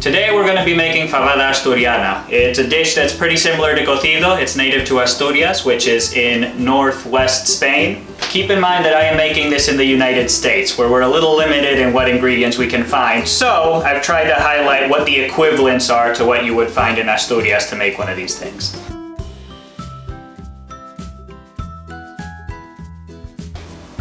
Today we're going to be making Fabada Asturiana. It's a dish that's pretty similar to cocido. It's native to Asturias, which is in northwest Spain. Keep in mind that I am making this in the United States, where we're a little limited in what ingredients we can find. So I've tried to highlight what the equivalents are to what you would find in Asturias to make one of these things.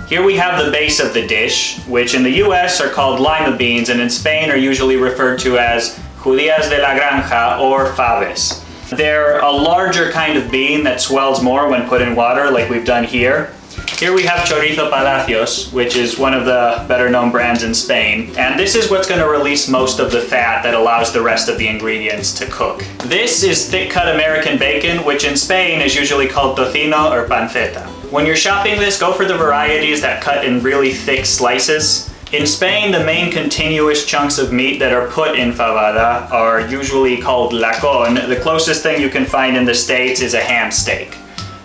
Here we have the base of the dish, which in the US are called lima beans and in Spain are usually referred to as judías de la granja or faves. They're a larger kind of bean that swells more when put in water, like we've done here. Here we have chorizo palacios, which is one of the better known brands in Spain. And this is what's going to release most of the fat that allows the rest of the ingredients to cook. This is thick cut American bacon, which in Spain is usually called tocino or panceta. When you're shopping this, go for the varieties that cut in really thick slices. In Spain, the main continuous chunks of meat that are put in fabada are usually called lacón. The closest thing you can find in the States is a ham steak.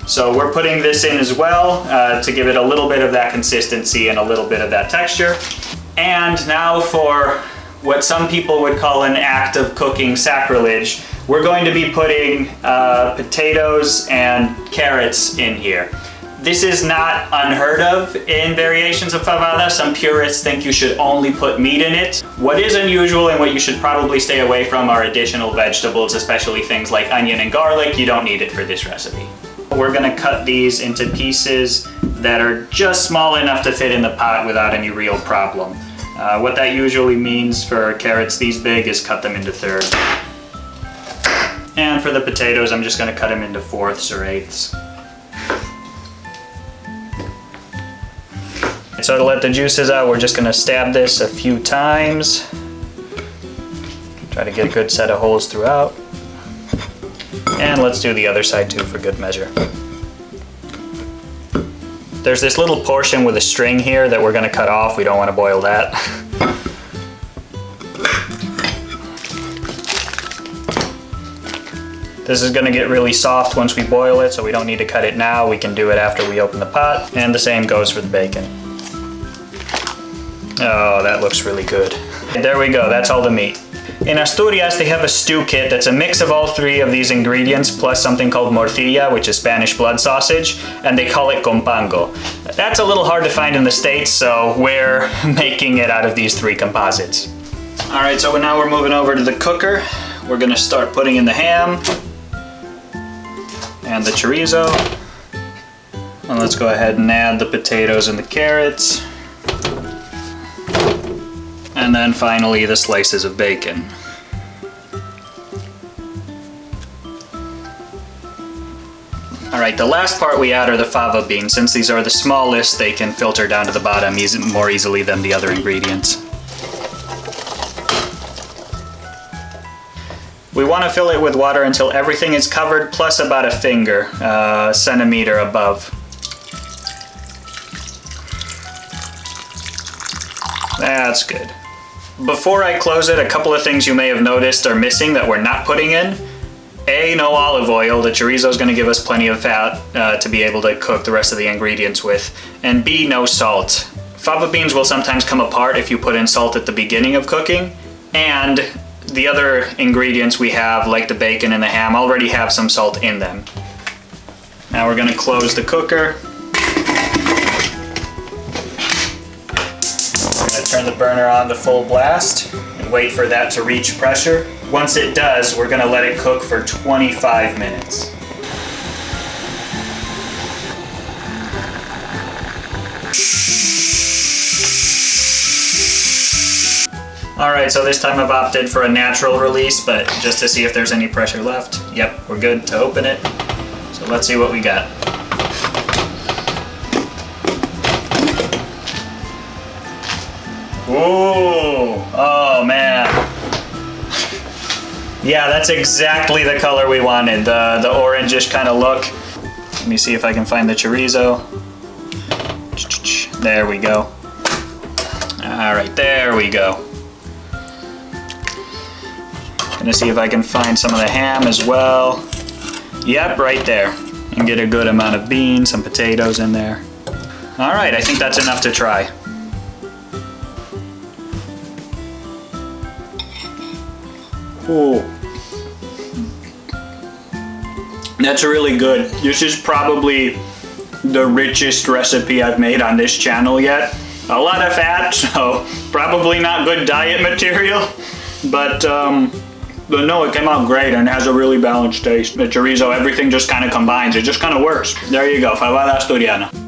So we're putting this in as well to give it a little bit of that consistency and a little bit of that texture. And now for what some people would call an act of cooking sacrilege, we're going to be putting potatoes and carrots in here. This is not unheard of in variations of fabada. Some purists think you should only put meat in it. What is unusual and what you should probably stay away from are additional vegetables, especially things like onion and garlic. You don't need it for this recipe. We're gonna cut these into pieces that are just small enough to fit in the pot without any real problem. What that usually means for carrots these big is cut them into thirds. And for the potatoes, I'm just gonna cut them into fourths or eighths. So to let the juices out, we're just gonna stab this a few times. Try to get a good set of holes throughout. And let's do the other side too for good measure. There's this little portion with a string here that we're gonna cut off. We don't wanna boil that. This is gonna get really soft once we boil it, so we don't need to cut it now. We can do it after we open the pot. And the same goes for the bacon. Oh, that looks really good. There we go, that's all the meat. In Asturias, they have a stew kit that's a mix of all three of these ingredients plus something called morcilla, which is Spanish blood sausage, and they call it compango. That's a little hard to find in the States, so we're making it out of these three composites. All right, so now we're moving over to the cooker. We're gonna start putting in the ham and the chorizo. And let's go ahead and add the potatoes and the carrots. And then finally the slices of bacon. All right, the last part we add are the fava beans. Since these are the smallest, they can filter down to the bottom more easily than the other ingredients. We want to fill it with water until everything is covered, plus about a finger, centimeter above. That's good. Before I close it, a couple of things you may have noticed are missing that we're not putting in. A, no olive oil. The chorizo is going to give us plenty of fat to be able to cook the rest of the ingredients with. And B, no salt. Fava beans will sometimes come apart if you put in salt at the beginning of cooking. And the other ingredients we have, like the bacon and the ham, already have some salt in them. Now we're going to close the cooker. Turn the burner on to full blast and wait for that to reach pressure. Once it does, we're going to let it cook for 25 minutes. All right, so this time I've opted for a natural release, but just to see if there's any pressure left. Yep, we're good to open it. So let's see what we got. Ooh, oh man. Yeah, that's exactly the color we wanted, the orangish kind of look. Let me see if I can find the chorizo. There we go. All right, there we go. Gonna see if I can find some of the ham as well. Yep, right there. And get a good amount of beans, some potatoes in there. All right, I think that's enough to try. Ooh. That's really good. This is probably the richest recipe I've made on this channel yet. A lot of fat, so probably not good diet material, but no, it came out great and it has a really balanced taste. The chorizo, everything just kind of combines. It just kind of works. There you go, Fabada Asturiana.